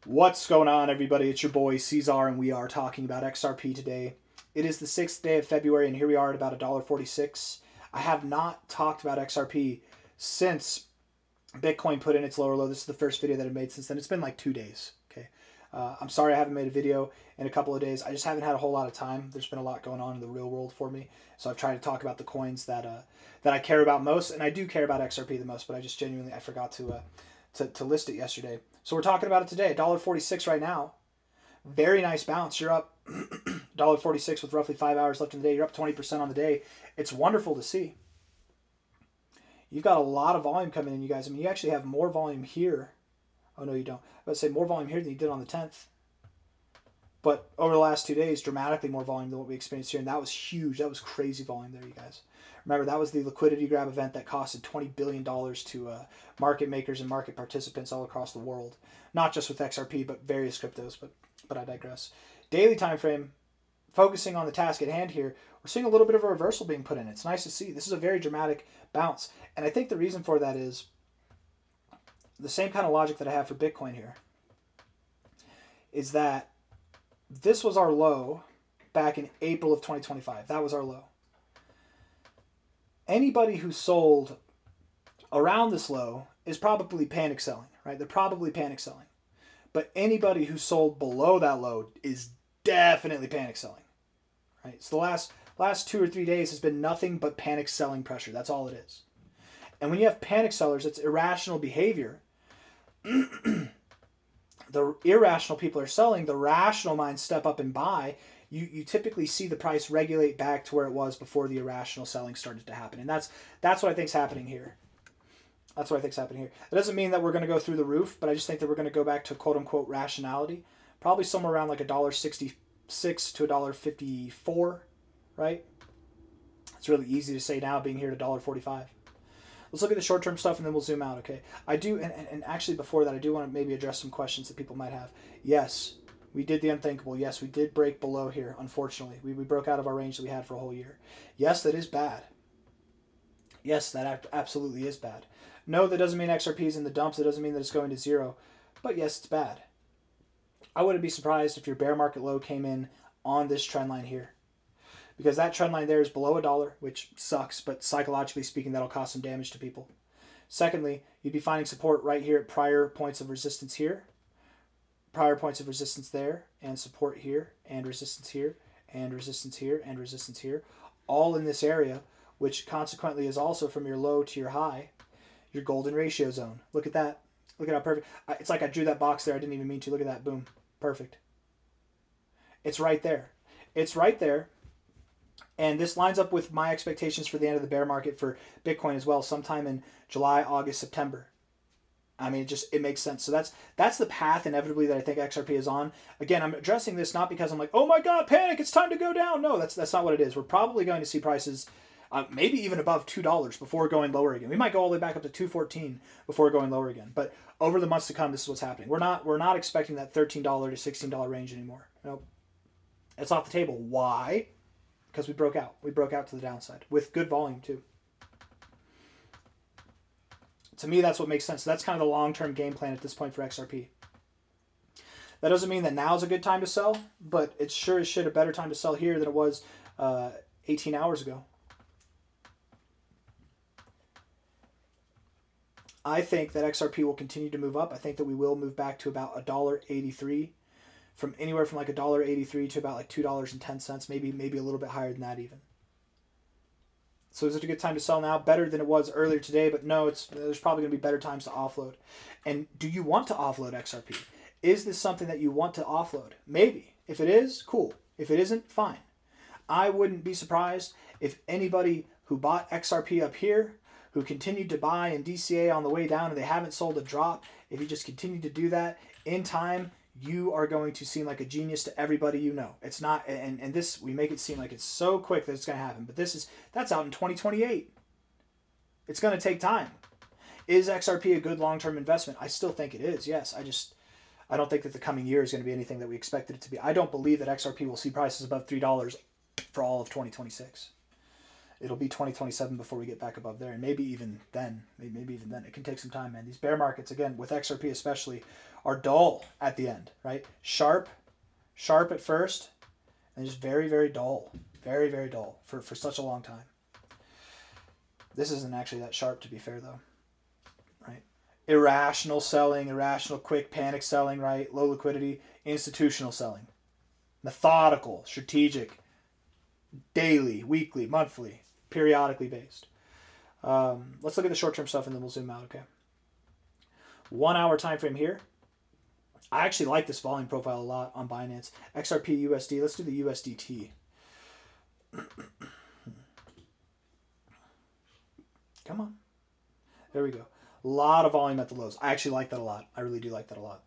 What's going on, everybody? It's your boy C-Zar, and we are talking about XRP today. It is the 6th day of February, and here we are at about $1.46. I have not talked about XRP since Bitcoin put in its lower low. This is the first video that I've made since then. It's been like 2 days. Okay, I'm sorry I haven't made a video in a couple of days. I just haven't had a whole lot of time. There's been a lot going on in the real world for me, so I've tried to talk about the coins that I care about most, and I do care about XRP the most. But I just genuinely forgot to list it yesterday. So we're talking about it today. $1.46 right now. Very nice bounce. You're up $1.46 with roughly 5 hours left in the day. You're up 20% on the day. It's wonderful to see. You've got a lot of volume coming in, you guys. I mean, you actually have more volume here. Oh, no, you don't. I would say more volume here than you did on the 10th. But over the last 2 days, dramatically more volume than what we experienced here. And that was huge. That was crazy volume there, you guys. Remember, that was the liquidity grab event that costed $20 billion to market makers and market participants all across the world. Not just with XRP, but various cryptos. But I digress. Daily time frame, focusing on the task at hand here, we're seeing a little bit of a reversal being put in. It's nice to see. This is a very dramatic bounce. And I think the reason for that is the same kind of logic that I have for Bitcoin here. Is that this was our low back in April of 2025. That was our low. Anybody who sold around this low is probably panic selling, right? They're probably panic selling. But anybody who sold below that low is definitely panic selling, right? So the last 2 or 3 days has been nothing but panic selling pressure. That's all it is. And when you have panic sellers, it's irrational behavior. The irrational people are selling. The rational minds step up and buy. You typically see the price regulate back to where it was before the irrational selling started to happen. And that's what I think is happening here. That's what I think is happening here. It doesn't mean that we're going to go through the roof, but I just think that we're going to go back to quote-unquote rationality. Probably somewhere around like $1.66 to $1.54, right? It's really easy to say now being here at $1.45. Let's look at the short-term stuff and then we'll zoom out, okay? I do, and actually before that, I do want to maybe address some questions that people might have. Yes, we did the unthinkable. Yes, we did break below here, unfortunately. We broke out of our range that we had for a whole year. Yes, that is bad. Yes, that absolutely is bad. No, that doesn't mean XRP is in the dumps. It doesn't mean that it's going to zero. But yes, it's bad. I wouldn't be surprised if your bear market low came in on this trend line here. Because that trend line there is below $1, which sucks, but psychologically speaking, that'll cause some damage to people. Secondly, you'd be finding support right here at prior points of resistance here, prior points of resistance there, and support here, and resistance here, and resistance here, and resistance here, all in this area, which consequently is also from your low to your high, your golden ratio zone. Look at that. Look at how perfect. It's like I drew that box there. I didn't even mean to. Look at that. Boom. Perfect. It's right there. It's right there. And this lines up with my expectations for the end of the bear market for Bitcoin as well, sometime in July, August, September. I mean, it makes sense. So that's the path inevitably that I think XRP is on. Again, I'm addressing this not because I'm like, oh my God, panic, it's time to go down. No, that's not what it is. We're probably going to see prices maybe even above $2 before going lower again. We might go all the way back up to $2.14 before going lower again. But over the months to come, this is what's happening. We're not expecting that $13 to $16 range anymore. Nope. It's off the table. Why? Because we broke out. We broke out to the downside with good volume too. To me, that's what makes sense. So that's kind of the long-term game plan at this point for XRP. That doesn't mean that now is a good time to sell, but it's sure as shit a better time to sell here than it was 18 hours ago. I think that XRP will continue to move up. I think that we will move back to about $1.83, from anywhere from like $1.83 to about like $2.10, maybe a little bit higher than that even. So is it a good time to sell now? Better than it was earlier today, but no, there's probably going to be better times to offload. And do you want to offload XRP? Is this something that you want to offload? Maybe. If it is, cool. If it isn't, fine. I wouldn't be surprised if anybody who bought XRP up here, who continued to buy in DCA on the way down and they haven't sold a drop, if you just continue to do that, in time, you are going to seem like a genius to everybody you know. It's not, and this, we make it seem like it's so quick that it's going to happen, but that's out in 2028. It's going to take time. Is XRP a good long-term investment? I still think it is, yes. I don't think that the coming year is going to be anything that we expected it to be. I don't believe that XRP will see prices above $3 for all of 2026. it'll be 2027 before we get back above there, and maybe even then. Maybe even then. It can take some time, man. These bear markets, again, with XRP especially, are dull at the end, right? Sharp at first, and just very, very dull. Very, very dull for such a long time. This isn't actually that sharp, to be fair, though, right? Irrational selling, irrational quick panic selling, right? Low liquidity, institutional selling. Methodical, strategic, daily, weekly, monthly, periodically based. Let's look at the short-term stuff and then we'll zoom out, okay? 1 hour time frame here. I actually like this volume profile a lot on Binance. XRP USD. Let's do the USDT. Come on. There we go. A lot of volume at the lows. I actually like that a lot. I really do like that a lot.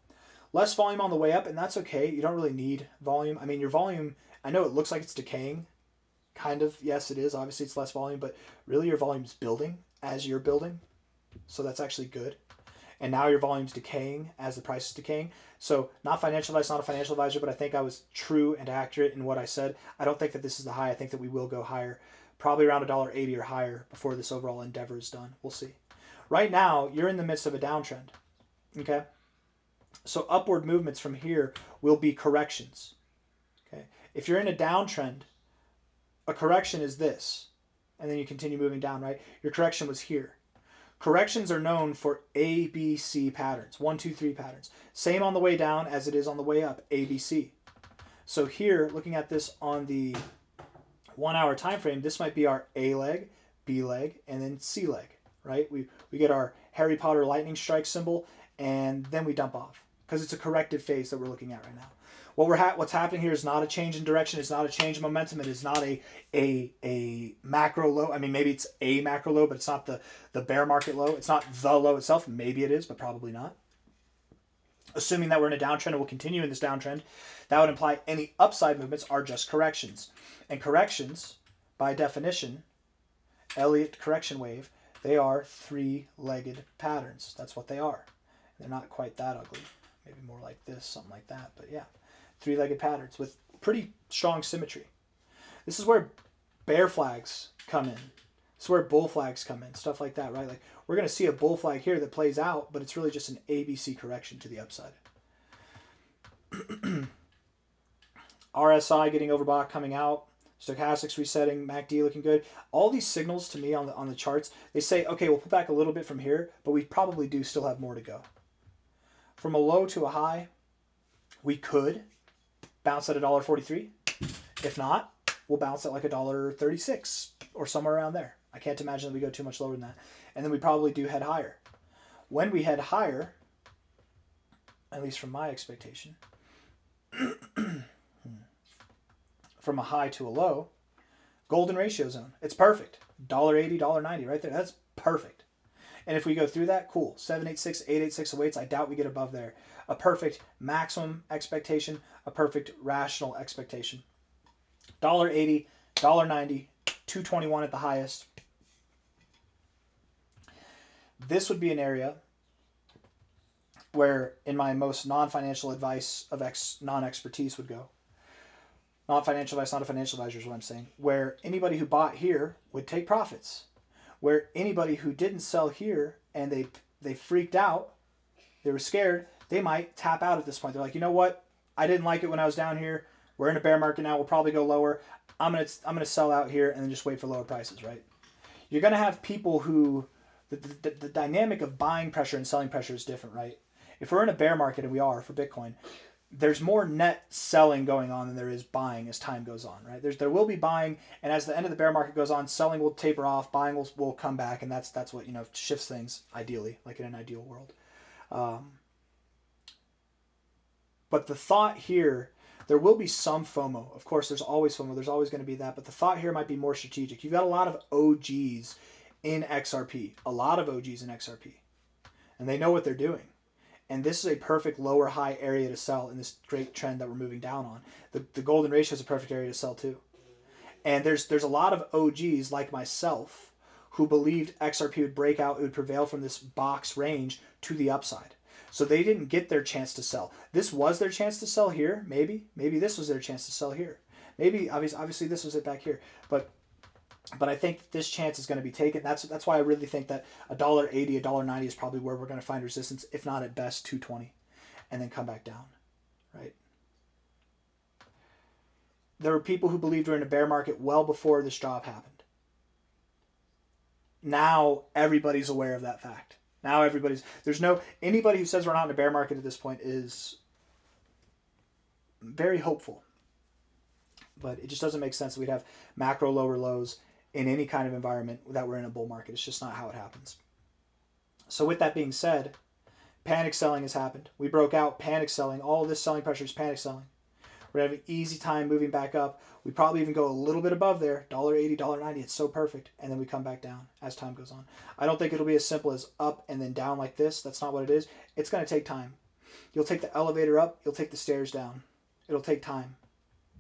Less volume on the way up, and that's okay. You don't really need volume. I mean, your volume, I know it looks like it's decaying. Kind of. Yes, it is. Obviously, it's less volume, but really your volume's building as you're building. So that's actually good. And now your volume's decaying as the price is decaying. So not financial advice, not a financial advisor, but I think I was true and accurate in what I said. I don't think that this is the high. I think that we will go higher, probably around $1.80 or higher before this overall endeavor is done. We'll see. Right now, you're in the midst of a downtrend. Okay? So upward movements from here will be corrections. Okay? If you're in a downtrend, a correction is this. And then you continue moving down, right? Your correction was here. Corrections are known for ABC patterns, 1, 2, 3 patterns. Same on the way down as it is on the way up, ABC. So here, looking at this on the 1 hour time frame, this might be our A leg, B leg, and then C leg, right? We get our Harry Potter lightning strike symbol, and then we dump off because it's a corrective phase that we're looking at right now. What's happening here is not a change in direction. It's not a change in momentum. It is not a macro low. I mean, maybe it's a macro low, but it's not the bear market low. It's not the low itself. Maybe it is, but probably not. Assuming that we're in a downtrend and we'll continue in this downtrend, that would imply any upside movements are just corrections. And corrections, by definition, Elliott correction wave, they are three-legged patterns. That's what they are. They're not quite that ugly. Maybe more like this, something like that. But yeah, three-legged patterns with pretty strong symmetry. This is where bear flags come in. This is where bull flags come in, stuff like that, right? Like we're going to see a bull flag here that plays out, but it's really just an ABC correction to the upside. RSI getting overbought, coming out. Stochastics resetting, MACD looking good. All these signals to me on the charts, they say, okay, we'll pull back a little bit from here, but we probably do still have more to go. From a low to a high, we could bounce at $1.43. If not, we'll bounce at like $1.36 or somewhere around there. I can't imagine that we go too much lower than that. And then we probably do head higher. When we head higher, at least from my expectation, from a high to a low, golden ratio zone. It's perfect. $1.80, $1.90 right there. That's perfect. And if we go through that, cool. 786, 886 awaits. I doubt we get above there. A perfect maximum expectation, a perfect rational expectation. $1.80, $1.90, $2.21 at the highest. This would be an area where, in my most non-financial advice of non-expertise would go. Not financial advice, not a financial advisor is what I'm saying. Where anybody who bought here would take profits. Where anybody who didn't sell here and they freaked out, they were scared, they might tap out at this point. They're like, you know what? I didn't like it when I was down here. We're in a bear market now. We'll probably go lower. I'm gonna sell out here and then just wait for lower prices, right? You're gonna have people who the dynamic of buying pressure and selling pressure is different, right? If we're in a bear market, and we are for Bitcoin, there's more net selling going on than there is buying as time goes on, right? There will be buying, and as the end of the bear market goes on, selling will taper off, buying will come back, and that's what, shifts things ideally, like in an ideal world. But the thought here, there will be some FOMO. Of course, there's always FOMO. There's always going to be that. But the thought here might be more strategic. You've got a lot of OGs in XRP. A lot of OGs in XRP. And they know what they're doing. And this is a perfect lower high area to sell in this great trend that we're moving down on. The golden ratio is a perfect area to sell too. And there's a lot of OGs like myself who believed XRP would break out, it would prevail from this box range to the upside. So they didn't get their chance to sell. This was their chance to sell here, maybe. Maybe this was their chance to sell here. Maybe, obviously this was it back here. But But I think this chance is going to be taken. That's why I really think that $1.80, $1.90 is probably where we're going to find resistance, if not at best 220, and then come back down, right? There were people who believed we're in a bear market well before this drop happened. Now everybody's aware of that fact. Now anybody who says we're not in a bear market at this point is very hopeful. But it just doesn't make sense that we'd have macro lower lows in any kind of environment that we're in a bull market. It's just not how it happens. So with that being said, panic selling has happened. We broke out panic selling. All of this selling pressure is panic selling. We're having an easy time moving back up. We probably even go a little bit above there, $1.80, $1.90. It's so perfect. And then we come back down as time goes on. I don't think it'll be as simple as up and then down like this. That's not what it is. It's going to take time. You'll take the elevator up. You'll take the stairs down. It'll take time.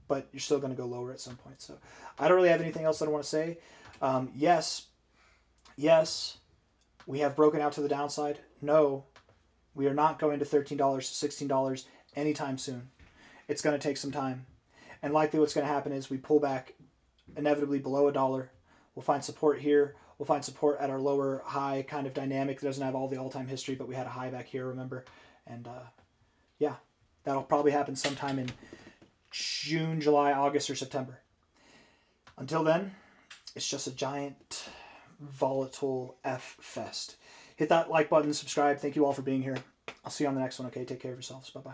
But you're still going to go lower at some point. So I don't really have anything else that I want to say. Yes, we have broken out to the downside. No, we are not going to $13 to $16 anytime soon. It's going to take some time. And likely what's going to happen is we pull back inevitably below $1. We'll find support here. We'll find support at our lower high kind of dynamic that doesn't have all the all-time history, but we had a high back here, remember? And yeah, that'll probably happen sometime in June, July, August, or September. Until then, it's just a giant volatile F fest. Hit that like button, subscribe. Thank you all for being here. I'll see you on the next one, okay? Take care of yourselves. Bye-bye.